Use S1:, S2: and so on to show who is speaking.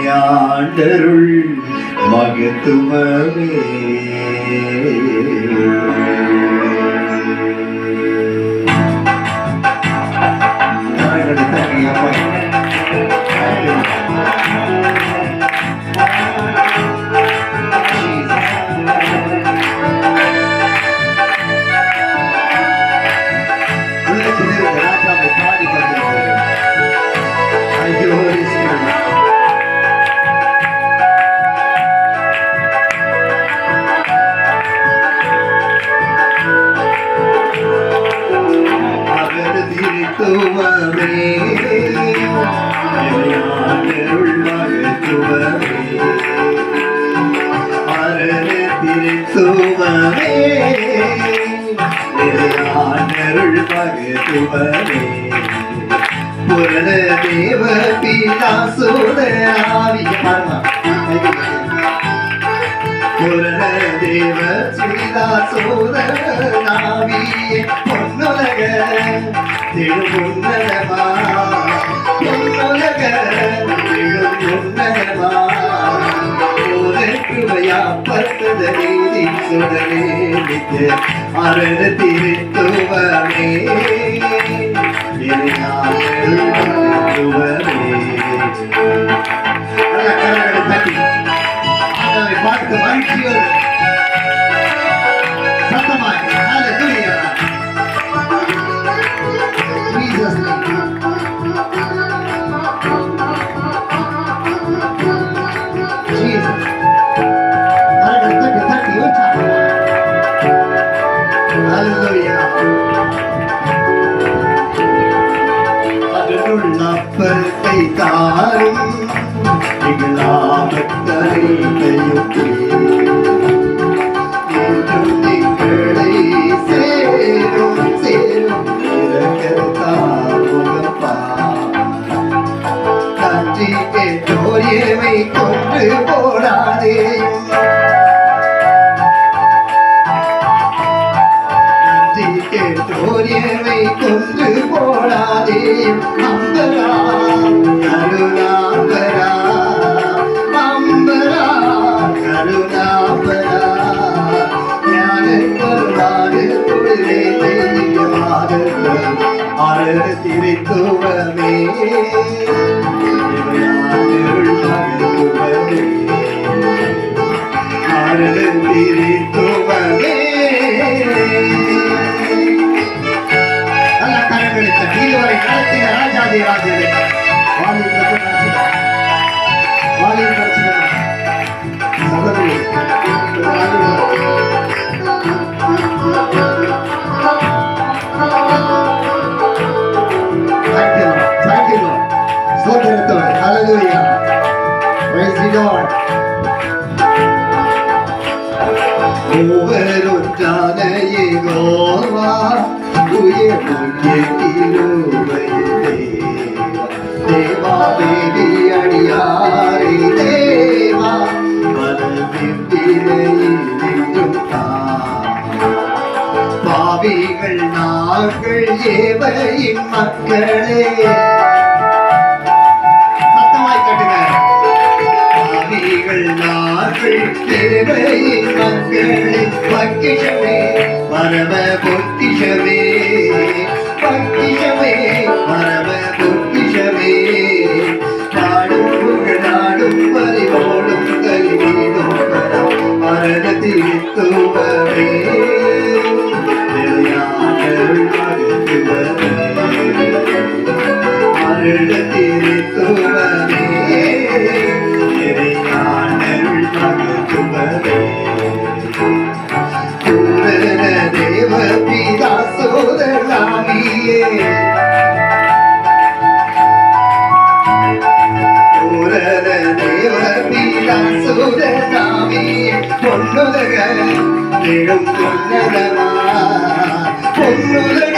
S1: நிறையாண்டருள் மகத்துவமே புரண தேவ பிதா சோதராவி புரண தேவ பிதா சோதராவியே பொன்னுலக திருமுன்னதமா பொன்னுலக திருமுன்னதமா கிருபையா பத்தத நீதி சுடரே நித்திய அரண திருத்துவமே பார்த்து மகிழ்ச்சியோடு சத்தமாய் ஹல்லேலூயா ஜீசஸ் ஜீசஸ் ஹல்லேலூயா அப்பத்தை தாரும் நிங்களை சேரும் சேரும் நன்றி கேட்டோரியமை கொண்டு போடாதே நன்றி கேட்டோரியமை கொண்டு போடாதே அம்பரா கருணாம்பரா அம்பரா கருணாம்பரா ஞான வருவாடு தொழிலே தெய்வமாக அழக திரைத்துவமே அழக திரைத்துவமே நல்ல கரங்களித்த இதுவரை நடத்தின ராஜாதி Raje Hallelujah. Praise the Lord. ஒவ்வொருத்தான Jehovah உயர்வுக்கே கிருபையே தேவா தேவி அடியாரே தேவா மனதிற்கினையிலும் பாவிகள் நாங்கள் ஏவையின் மக்களே தேவையின் மக்களின் பக்கிஷமே பரம பொக்கிஷமே பக்கிஷமே பரம பொக்கிஷமே பாடும் புகழாடும் பறிவோடும் கல்வியிடும் மரண தீர்த்துவமே மரண தீர்த்துவமே பூரண தேவ பிதா சோதராவியே பூரண தேவ பிதா சோதராவியே பொன்னுலக எழும் பொன்னதமா பொன்னுலக